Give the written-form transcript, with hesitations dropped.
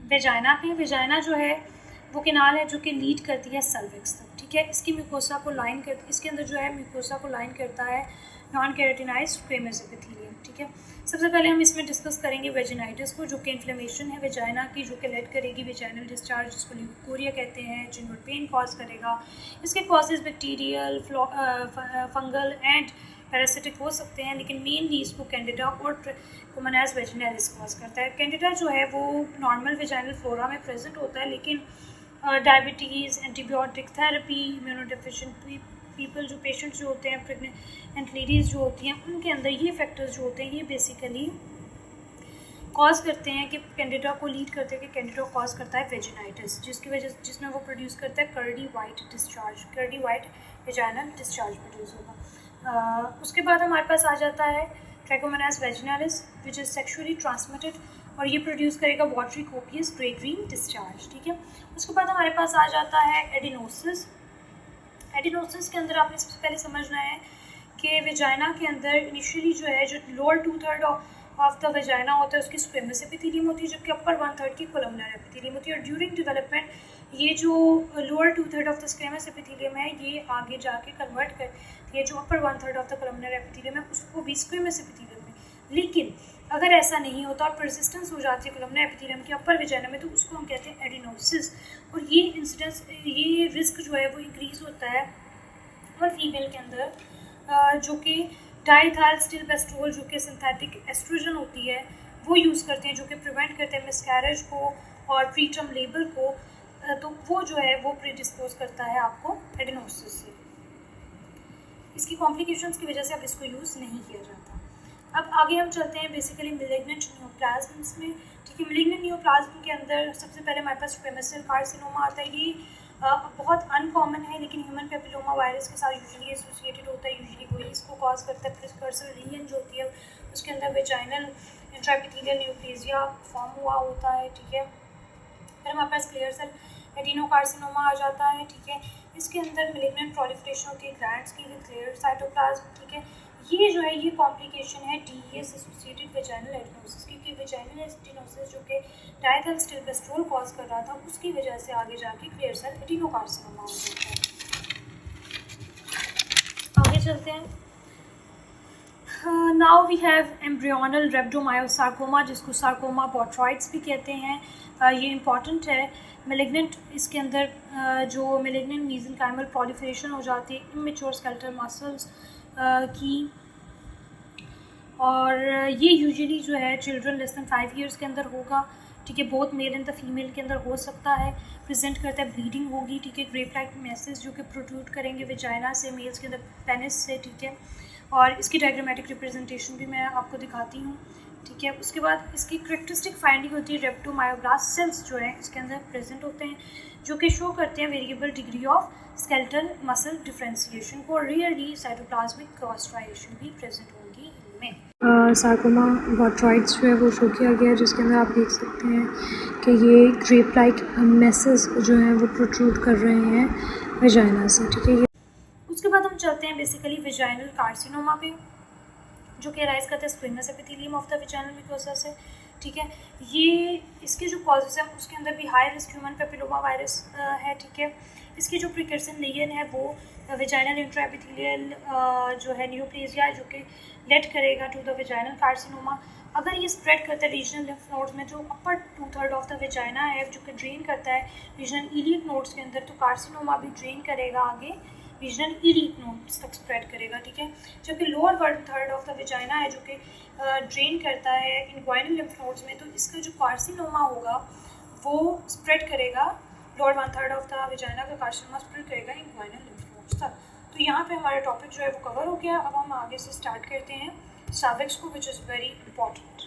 Vagina पे, vagina जो है वो केनाल है जो कि लीड करती है सर्विक्स तक, ठीक है। इसकी म्यूकोसा को लाइन कर, इसके अंदर जो है म्यूकोसा को लाइन करता है नॉन केराटिनाइज्ड स्क्वेमस एपिथेलियम, ठीक है। सबसे पहले हम इसमें डिस्कस करेंगे वेजिनाइटिस को, जो कि इन्फ्लेमेशन है वेजाइना की, जो कि लेड करेगी वेजाइनल डिस्चार्ज, जिसको ल्यूकोरिया कहते हैं, जिनवर्ड पेन कॉज करेगा। इसके causes bacterial, fungal and parasitic हो सकते हैं, लेकिन मेनली इसको कैंडिडा और ट्राकोमोनास वेजिनैलिस कॉज करता है। कैंडिडा जो है वो नॉर्मल वेजाइनल फ्लोरा में प्रेजेंट होता है, लेकिन डायबिटीज़, एंटीबायोटिक थेरेपी, इम्यूनोडेफिशिएंट पीपल जो पेशेंट्स जो होते हैं, प्रेग्नेंट लेडीज़ जो होती हैं, उनके अंदर ये फैक्टर्स जो होते हैं ये बेसिकली कॉज करते हैं कि कैंडिडा को लीड करते हैं कि कैंडिडा कॉज करता है वेजिनाइटिस, जिसकी वजह जिसमें वो प्रोड्यूस करता है curdy white discharge, curdy white vaginal discharge produce होगा। उसके बाद हमारे पास आ जाता है Trichomonas vaginalis, which is sexually transmitted, और ये प्रोड्यूस करेगा watery copious grey green discharge, ठीक है। उसके बाद हमारे पास आ जाता है एडिनोसिस। एडिनोसिस के अंदर आपने सबसे पहले समझना है कि वेजाइना के अंदर इनिशियली जो है, जो लोअर 2/3 ऑफ द वेजाइना होता है उसकी स्क्वेमस एपिथेलियम होती है, जबकि अपर 1/3 की कोलमनर एपिथेलियम होती है। और ड्यूरिंग डेवलपमेंट ये जो lower 2/3 of the squamous epithelium है ये आगे जाके कन्वर्ट करती है जो अपर 1/3 ऑफ द कोलमनर एपिथेलियम है उसको भी स्क्वेमस एपिथेलियम में। लेकिन अगर ऐसा नहीं होता और परसिस्टेंस हो जाती है कोलमनर एपिथेलियम की अपर वेजाइना में, तो उसको हम कहते हैं एडिनोसिस। और ये इंसिडेंस, ये रिस्क जो है वो इंक्रीज़ होता है और फीमेल के अंदर जो कि डाइथाइलस्टिलबेस्ट्रोल, जो कि सिंथेटिक एस्ट्रोजन होती है, वो यूज़ करते हैं, जो कि प्रिवेंट करते हैं मिसकैरेज को और प्रीटर्म लेबर को, तो वो जो है वो प्रीडिस्पोज करता है आपको एडिनोसिस से। इसकी कॉम्प्लिकेशंस की वजह से अब इसको यूज़ नहीं किया जाता। अब आगे हम चलते हैं बेसिकली मेलिग्नेंट नियोप्लाज्म्स में, ठीक है। मेलिग्नेंट नियोप्लाज्म के अंदर सबसे पहले हमारे पास स्क्वेमस सेल कार्सिनोमा आता है। ये बहुत अनकॉमन है, लेकिन ह्यूमन पेपिलोमा वायरस के साथ यूजुअली एसोसिएटेड होता है, यूजुअली वही इसको कॉज करता है। प्रिकर्सर लीजन जो होती है उसके अंदर वेजाइनल इंट्राएपिथेलियल न्यूप्लेजिया फॉर्म हुआ होता है, ठीक है। फिर हमारे पास क्लियर सेल एडिनोकार्सिनोमा आ जाता है, ठीक है। इसके अंदर मेलिग्नेंट प्रोलिफरेशन होती है ग्लैंड्स की विद क्लियर साइटोप्लाज्म, ठीक है। ये जो है ये कॉम्प्लिकेशन है डीईएस एसोसिएटेड वेजाइनल एडिनोसिस, क्योंकि वेजाइनल एडिनोसिस जो कि डाइथाइलस्टिलबेस्ट्रोल कॉज कर रहा था उसकी वजह से आगे जाके क्लियर सेल एडिनोकार्सिनोमा हो जाता है। आगे चलते हैं। नाउ वी हैव एम्ब्रियोनल रेब्डोमायोसार्कोमा, जिसको सार्कोमा बोट्रॉइड्स भी कहते हैं। ये इम्पॉर्टेंट है। मेलिग्नेंट इसके अंदर जो मेलिग्नेंट मीसेंकाइमल प्रोलिफरेशन हो जाती है इमेच्योर स्केलेटल मसल्स की, और ये यूजुअली जो है चिल्ड्रन लेस दैन 5 ईयर्स के अंदर होगा, ठीक है। Both male and the female के अंदर हो सकता है। प्रेजेंट करता है ब्लीडिंग होगी, ठीक है। ग्रेप लाइक मैसेज जो कि प्रोट्रूड करेंगे वेजाइना से, मेल्स के अंदर पेनिस से, ठीक है। और इसकी डायग्रामेटिक रिप्रेजेंटेशन भी मैं आपको दिखाती हूँ, ठीक है। उसके बाद इसकी करेक्टरिस्टिक फाइंडिंग होती है रेप्टोमायोब्लास्ट सेल्स जो है इसके अंदर प्रेजेंट होते हैं, जो कि शो करते हैं variable degree of skeletal muscle differentiation को। रियरली साइटोप्लाज्मिक क्रॉस-स्ट्राइएशन भी प्रेजेंट होंगी इनमें। सार्कोमा बोट्रॉइड्स जो है वो शो किया गया है, जिसके अंदर आप देख सकते हैं कि ये ग्रेप लाइक मैसेज जो है वो प्रोट्रूड कर रहे हैं वेजाइना से, ठीक है। उसके बाद हम चलते हैं बेसिकली वेजाइनल कार्सिनोमा पे, जो कि राइज करता है squamous epithelium of the vaginal mucosa से, ठीक है। ये इसके जो कॉजेज हैं उसके अंदर भी high risk human papilloma virus है, ठीक है। इसकी जो प्रिकर्सन लीजन है वो वेजाइनल इंट्राएपिथेलियल जो है न्यूप्लेजिया, जो कि लेड करेगा टू द वेजाइनल कार्सिनोमा। अगर ये स्प्रेड करता है रीजनल लिम्फ नोड्स में, जो अपर 2/3 ऑफ द वेजाइना है, जो कि ड्रेन करता है रीजनल इलियक नोड्स के अंदर, तो कार्सिनोमा भी ड्रेन करेगा आगे रीजनल इलियक नोड्स तक स्प्रेड करेगा, ठीक है। जबकि लोअर 1/3 ऑफ द वेजाइना है जो कि ड्रेन करता है इनग्वाइनल लिम्फ नोड्स में, तो इसका जो कार्सिनोमा होगा वो स्प्रेड करेगा, लोअर 1/3 ऑफ द वेजाइना का कार्सिनोमा स्प्रेड करेगा इनग्वाइनल लिम्फ नोड्स तक। तो यहाँ पे हमारा टॉपिक जो है वो कवर हो गया। अब हम आगे से स्टार्ट करते हैं सर्विक्स को, विच इज़ वेरी इंपॉर्टेंट।